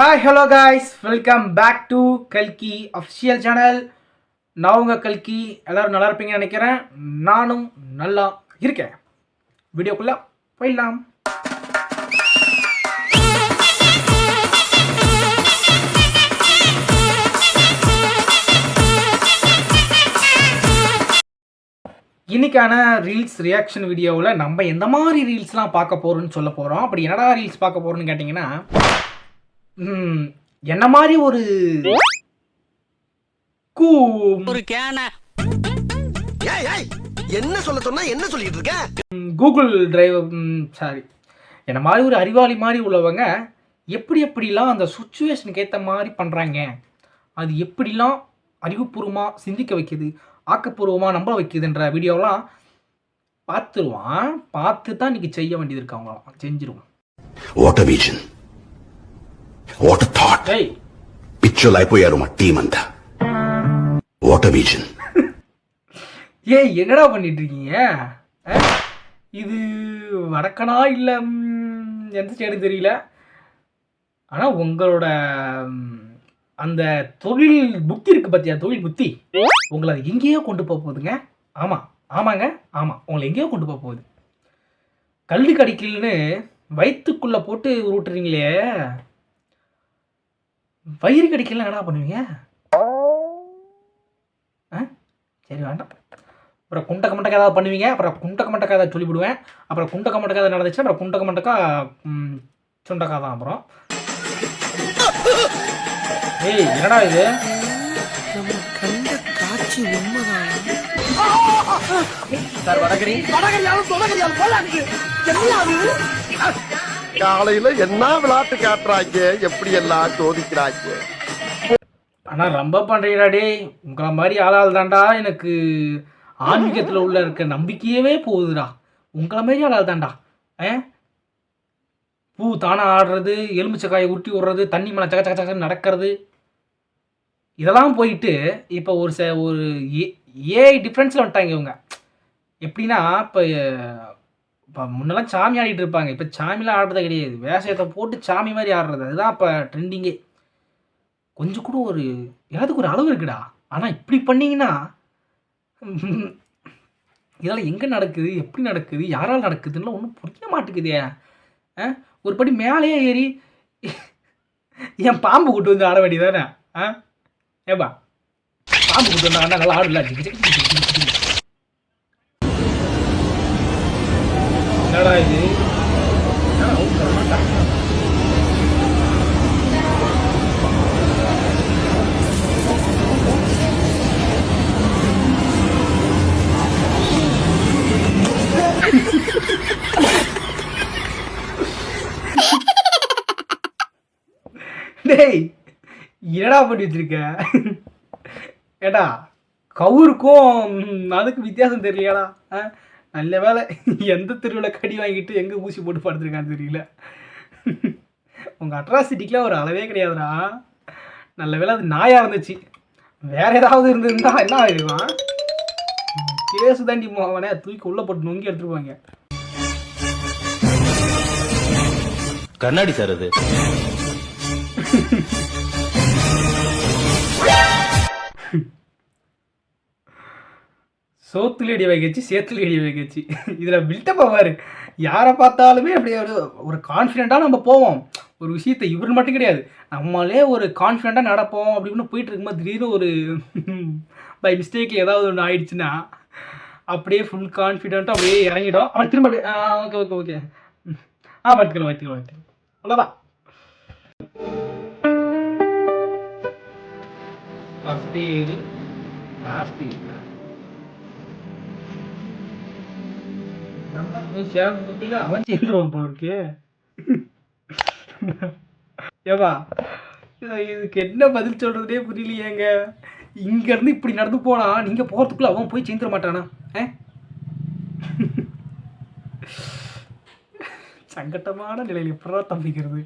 Hi, hello guys, welcome back to Kalki official channel. நான் உங்க கல்கி. எல்லாரும் நல்லா இருப்பீங்கன்னு நினைக்கிறேன். நானும் நல்லா இருக்கேன். வீடியோக்குள்ள போயிடலாம். இன்னைக்கான ரீல்ஸ் ரியாக்ஷன் வீடியோவில் நம்ம எந்த மாதிரி ரீல்ஸ்லாம் பார்க்க போகிறோம்னு சொல்ல போகிறோம். அப்படி என்னடா ரீல்ஸ் பார்க்க போகிறோன்னு கேட்டிங்கன்னா, என்ன மாதிரி ஒரு என்ன சொல்ல சொன்னா என்ன சொல்லிட்டு இருக்க? கூகுள் டிரைவ் சாரி என்ன மாதிரி ஒரு அறிவாளி மாதிரி உள்ளவங்க எப்படிலாம் அந்த சுச்சுவேஷனுக்கு ஏற்ற மாதிரி பண்ணுறாங்க, அது எப்படிலாம் அறிவுபூர்வமாக சிந்திக்க வைக்குது, ஆக்கப்பூர்வமாக நம்ப வைக்குதுன்ற வீடியோலாம் பார்த்துருவான். பார்த்து தான் இன்னைக்கு செய்ய வேண்டியது இருக்கு. அவங்களாம் செஞ்சிருவோம். What a vision. What a thought. Hey. Picture అయిపోయారు మా టీం అంతా. What a vision. ஏய் என்னடா பண்ணிட்டு இருக்கீங்க? இது வடக்கனா இல்லை எந்த ஸ்டேடு தெரியல. ஆனால் உங்களோட அந்த தொழில் புத்தி இருக்குது பார்த்தியா, தொழில் புத்தி உங்களை அது எங்கேயோ கொண்டு போக போகுதுங்க. ஆமாங்க உங்களை எங்கேயோ கொண்டு போக போகுது. கல்வி கடிக்கல்னு வயிற்றுக்குள்ளே போட்டு உருட்டுறீங்களே, வயிறு கடிக்கலாம் என்னடா பண்ணுவீங்க? சரி வேண்டாம். அப்புறம் குண்டக்க மண்டக்கா ஏதாவது பண்ணுவீங்க. அப்புறம் குண்டக்க மண்டக்கா ஏதாவது சொல்லிவிடுவேன். அப்புறம் குண்டக்க மண்டக்கா ஏதாவது நடந்துச்சு. அப்புறம் குண்டக்க மண்டக்கா சுண்டக்கா தான். அப்புறம் ஏய் என்னடா இது? நம்ம கண்ட காட்சி உண்மைதான். காலையில என்ன விளையாட்டு காட்டுறாங்க, எப்படி எல்லாம் சோதிக்கிறாங்க. ஆனா ரொம்ப பண்றீங்கடா. உங்களை மாதிரி ஆளால் தாண்டா எனக்கு ஆன்மீகத்தில் உள்ள இருக்க நம்பிக்கையவே போகுதுடா. உங்களை மாதிரி ஆளால் தாண்டா. பூ தானே ஆடுறது, எலுமிச்சக்காயை உருட்டி விடுறது, தண்ணி மேலே சக்க சக்க சக்க நடக்கிறது, இதெல்லாம் போயிட்டு இப்போ ஒரு ஏஐ டிஃப்ரென்ஸில் வந்துட்டாங்க இவங்க. எப்படின்னா இப்போ முன்னெல்லாம் சாமி ஆடிட்டு இருப்பாங்க. இப்போ சாமிலாம் ஆடுறதே கிடையாது. வேஷத்தை போட்டு சாமி மாதிரி ஆடுறது, அதுதான் இப்போ ட்ரெண்டிங்கே. கொஞ்சம் கூட ஒரு எல்லாத்துக்கும் ஒரு அளவு இருக்குடா. ஆனால் இப்படி பண்ணிங்கன்னா இதெல்லாம் எங்கே நடக்குது, எப்படி நடக்குது, யாரால் நடக்குதுன்னா ஒன்றும் புரிய மாட்டேங்குதே. ஒரு படி மேலேயே ஏறி என் பாம்பு கூட்டு வந்து ஆட வேண்டியதானே? ஏப்பா பாம்பு கூட்டு வந்தாங்கன்னா நல்லா ஆடல. என்னடா இது? டேய் என்னடா பண்ணி வச்சிருக்க? ஏடா கவுருக்கும் அதுக்கு வித்தியாசம் தெரியலையாடா? நல்ல வேலை எந்த தெருவில் கடி வாங்கிட்டு எங்கே ஊசி போட்டு படுத்துருக்கான்னு தெரியல. உங்கள் அட்ராசிட்டிக்கெலாம் ஒரு அளவே கிடையாதுடா. நல்ல வேலை அது நாயாக இருந்துச்சு. வேற ஏதாவது இருந்திருந்தா என்ன ஆகிடுவான்? கேஸு தாண்டி அவனே தூக்கி உள்ளே போட்டு நொங்கி எடுத்துருவாங்க. கண்ணாடி சார் அது. சோத்துல அடி வைக்கச்சு, சேத்துல அடி வைக்கச்சு. இதில் பில்டப் ஆவார். யாரை பார்த்தாலுமே அப்படியே ஒரு கான்ஃபிடென்ட்டாக நம்ம போவோம். ஒரு விஷயத்தை இவர் மட்டும் கிடையாது, நம்மளே ஒரு கான்ஃபிடென்ட்டாக நடப்போம். அப்படின்னு போயிட்டு இருக்கும்போது திடீர்னு ஒரு பை மிஸ்டேக்கில் ஏதாவது ஒன்று ஆயிடுச்சுன்னா அப்படியே ஃபுல் கான்ஃபிடென்ட்டாக அப்படியே இறங்கிடும். அவன் திரும்ப ஓகே பார்த்துக்கலாம் அவ்வளோதான். அவன் சேர்ந்துருவான் போருக்கு. ஏவா இதுக்கு என்ன பதில் சொல்றதே புரியலையேங்க. இங்க இருந்து இப்படி நடந்து போனா நீங்க போறதுக்குள்ள அவன் போய் சேர்ந்துட மாட்டானா? சங்கட்டமான நிலையில் எப்படா தம்பிக்கிறது?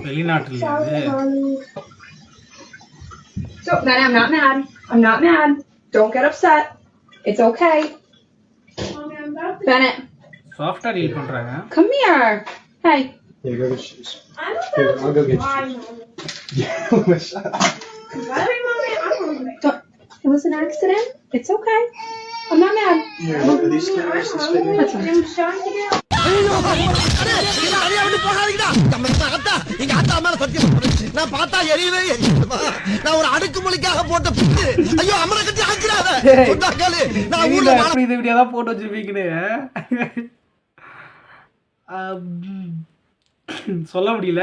வெளிநாட்டுல So, I'm not mad. Don't get upset. It's okay. Bennett. சாஃப்டா டீல் பண்றாங்க. Come here. Hey. Here, go get shoes. Here, I'll go get shoes. Don't- It was an accident. It's okay. I'm not mad. Here, are these scissors and spinning? That's fine. நான் பார்த்தா எரியவே எரியுமா? நான் ஒரு அடுக்குமொழிக்காக போட்ட பிட்டு. ஐயோ அமர கட்டி ஆக்கிறாத. டேய், சொன்னாங்களே நான் தெரியல ஊர்ல எப்படி இந்த வீடியோ தான் போட்டு வச்சிருப்பீங்கன்னு. சொல்ல முடியல.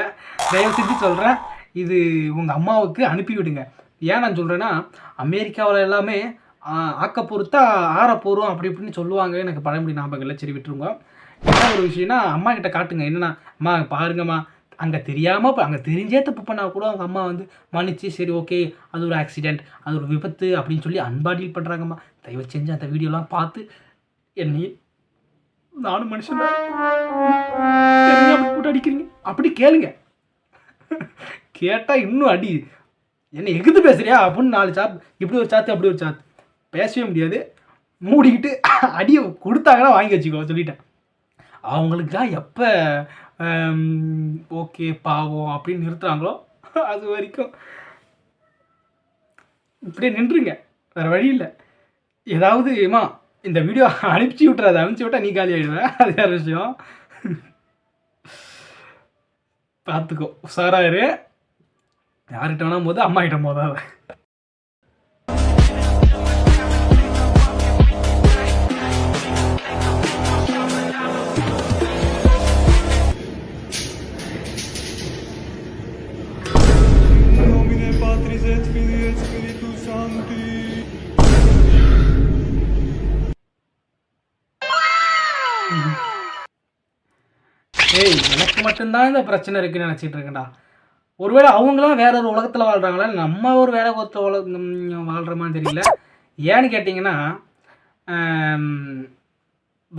தயவு செஞ்சு சொல்கிறேன், இது உங்கள் அம்மாவுக்கு அனுப்பி விடுங்க. ஏன் நான் சொல்கிறேன்னா, அமெரிக்காவில் எல்லாமே ஆக்க பொறுத்தா ஆற போகிறோம் அப்படி இப்படின்னு சொல்லுவாங்க. எனக்கு பழமொழி ஞாபகம் இல்லை, சரி விட்டுருங்க. என்ன ஒரு விஷயம்னா, அம்மா கிட்ட காட்டுங்க. என்னன்னா, அம்மா பாருங்கம்மா, அங்கே தெரியாமல் அங்கே தெரிஞ்சே தப்பு பண்ணால் கூட அவங்க அம்மா வந்து மன்னிச்சு, சரி ஓகே அது ஒரு ஆக்சிடெண்ட், அது ஒரு விபத்து அப்படின்னு சொல்லி அன்பா டீல் பண்ணுறாங்கம்மா. தயவு செஞ்சு அந்த வீடியோலாம் பார்த்து என்னை நானும் மனுஷன் அப்படி போட்டு அடிக்கிறீங்க அப்படி கேளுங்க. கேட்டால் இன்னும் அடி. என்ன எகுத்து பேசுறியா அப்படின்னு 4 சாத்து, இப்படி ஒரு சாத்து அப்படி ஒரு சாத்து. பேசவே முடியாது. மூடிக்கிட்டு அடியை கொடுத்தாங்கன்னா வாங்கி வச்சுக்கோ சொல்லிட்டேன். அவங்களுக்கு தான் எப்போ ஓகே பாவம் அப்படின்னு நிறுத்துறாங்களோ அது வரைக்கும் இப்படியே நின்றுங்க, வேறு வழி இல்லை. ஏதாவது ஏமா இந்த வீடியோ அனுப்பிச்சி விட்றாது, அனுப்பிச்சி விட்டா நீ காலி ஆகிடுவேன், அது வேறு விஷயம். பார்த்துக்கோ, உஷாராரு. யார்கிட்ட வேணாம் போது அம்மா கிட்ட போதாத. ஏய், எனக்கு மட்டும்தான் இந்த பிரச்சனை இருக்குன்னு நினச்சிட்டு இருக்கேன்டா. ஒருவேளை அவங்களாம் வேற ஒரு உலகத்தில் வாழ்கிறாங்களா, நம்ம ஒரு வேற ஒருத்த வாழ்கிறோமான்னு தெரியல. ஏன்னு கேட்டிங்கன்னா,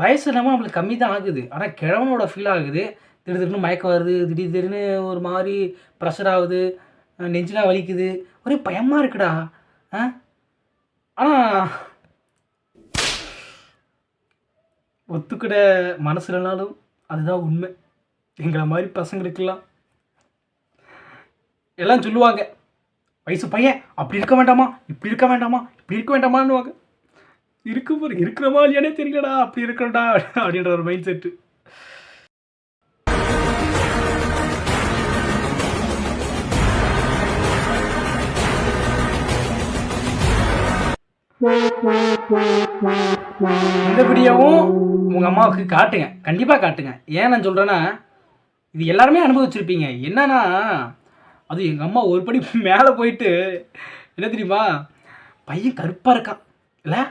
வயசு இல்லாமல் நம்மளுக்கு கம்மி தான் ஆகுது, ஆனால் கிழவனோட ஃபீல் ஆகுது. திடீர்னு மயக்கம் வருது, திடீர்னு ஒரு மாதிரி ப்ரெஷர் ஆகுது, நெஞ்செலாம் வலிக்குது, ஒரே பயமாக இருக்குடா. ஆனால் ஒத்துக்கிட மனசு இல்லைனாலும் அதுதான் உண்மை. எங்களை மாதிரி பசங்களுக்கெல்லாம் எல்லாம் சொல்லுவாங்க, வயசு பையன் அப்படி இருக்க வேண்டாமா, இப்படி இருக்க வேண்டாமா, இப்படி இருக்க வேண்டாமான்னுவாங்க. இருக்கிற மாதிரியானே தெரியலடா, அப்படி இருக்கிறடா அப்படின்ற ஒரு மைண்ட் செட்டு. இந்த வீடியோவும் உங்கள் அம்மாவுக்கு காட்டுங்க, கண்டிப்பாக காட்டுங்க. ஏன் நான் சொல்கிறேன்னா, இது எல்லாருமே அனுபவிச்சிருப்பீங்க. என்னன்னா, அது எங்கள் அம்மா ஒரு படி மேலே போயிட்டு என்ன தெரியுமா, பையன் கருப்பாக இருக்கான் இல்லை,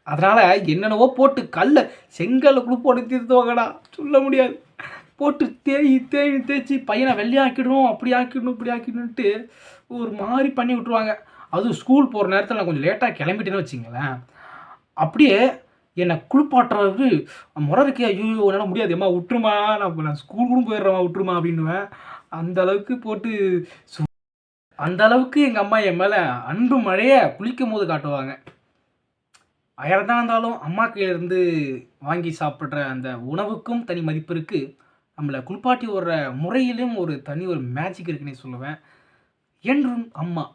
அதனால் என்னென்னவோ போட்டு செங்கல்ல குழு போட்டு தீர்த்துவாங்கடா, சொல்ல முடியாது. போட்டு தேய்ச்சி பையனை வெள்ளையாக்கிடணும், அப்படி ஆக்கிடணும், இப்படி ஆக்கிடணுன்ட்டு ஒரு மாதிரி பண்ணி விட்ருவாங்க. அதுவும் ஸ்கூல் போகிற நேரத்தில் நான் கொஞ்சம் லேட்டாக கிளம்பிட்டேன்னு வச்சிங்களேன், அப்படியே என்னை குளிப்பாட்டுறது முறை இருக்கே, ஐயோ என்னால் முடியாது, அம்மா விட்டுருமா, நான் ஸ்கூல் கூட போயிடுறேம்மா விட்டுருமா அப்படின்னுவேன். அந்த அளவுக்கு எங்கள் அம்மா என் மேலே அன்பு மழையை குளிக்கும் போது காட்டுவாங்க. ஆயிரத்தான் இருந்தாலும் அம்மா கையிலேருந்து வாங்கி சாப்பிட்ற அந்த உணவுக்கும் தனி மதிப்பு இருக்குது. நம்மளை குளிப்பாட்டி விடுற முறையிலும் ஒரு தனி ஒரு மேஜிக் இருக்குன்னு சொல்லுவேன். என்றும்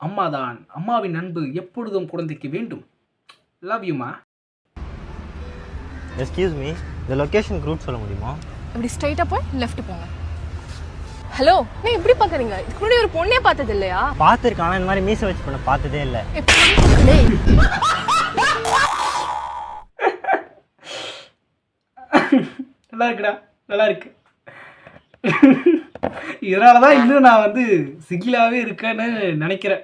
அம்மாதான். அம்மாவின் அன்பு எப்பொழுதும் குழந்தைக்கு வேண்டும். லவ் யூமா. எக்ஸ்கியூஸ் மீ, இந்த லொகேஷன் ரூட் சொல்ல முடியுமா? இப்படி ஸ்ட்ரைட்டா போய் லெஃப்ட் போங்க. ஹலோ, நீ இப்படி பாக்குறீங்க? இதுக்கு முன்னாடி ஒரு பொண்ணே பார்த்தது இல்லையா? பார்த்துருக்கேன், ஆனால் இந்த மாதிரி மீசை வச்சு பண்ண பார்த்ததே இல்லை. நல்லா இருக்குடா, நல்லா இருக்கு. இதனால தான் இன்னும் நான் வந்து சிங்கிளாகவே இருக்கேன்னு நினைக்கிறேன்.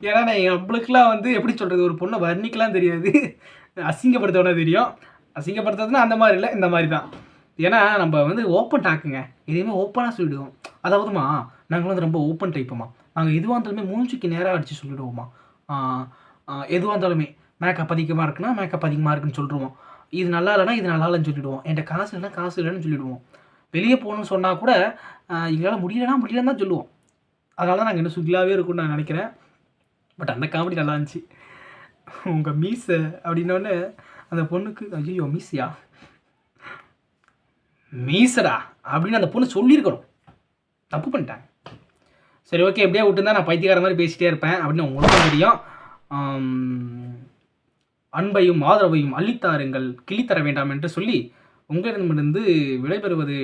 ஏன்னா நான் நம்மளுக்குலாம் வந்து எப்படி சொல்கிறது, ஒரு பொண்ணை வர்ணிக்கலாம் தெரியாது, அசிங்கப்படுத்தவனா தெரியும். அசிங்கப்படுத்துறதுன்னா அந்த மாதிரி இல்லை, இந்த மாதிரி தான். ஏன்னா நம்ம வந்து ஓப்பன் டாக்குங்க, எதையுமே ஓப்பனாக சொல்லிவிடுவோம். அதாவதுமா நாங்கள் வந்து ரொம்ப ஓப்பன் டைப்புமா, நாங்கள் எதுவாக இருந்தாலுமே மூஞ்சிக்கு நேராக அடித்து சொல்லிவிடுவோம்மா. எதுவாக இருந்தாலுமே மேக்கப் அதிகமாக இருக்குன்னா மேக்கப் அதிகமாக இருக்குன்னு சொல்லிடுவோம். இது நல்லா இல்லைனா இது நல்லா இல்லைன்னு சொல்லிவிடுவோம். என்கிட்ட காசு இல்லைன்னா காசு இல்லைன்னு சொல்லிவிடுவோம். வெளியே போகணுன்னு சொன்னால் கூட எங்களால் முடியலன்னு தான் சொல்லுவோம். அதனால தான் நாங்கள் இன்னும் சுகிலாகவே இருக்கும்னு நான் நினைக்கிறேன். பட் அந்த காமெடி நல்லா இருந்துச்சு. உங்கள் மீசை அப்படின்னோடனே அந்த பொண்ணுக்கு ஐயோ மீசியா, மீசடா அப்படின்னு அந்த பொண்ணு சொல்லியிருக்கணும். தப்பு பண்ணிட்டாங்க. சரி ஓகே, எப்படியா விட்டுருந்தா நான் பைத்தியக்கார மாதிரி பேசிகிட்டே இருப்பேன் அப்படின்னு உங்களுக்கும் தெரியும். அன்பையும் ஆதரவையும் அள்ளித்தாருங்கள், கிள்ளித்தர வேண்டாம் என்று சொல்லி உங்களிடமிருந்து விடைபெறுவது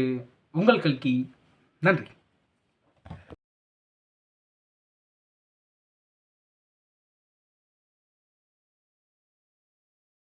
உங்கள் கல்கி. நன்றி.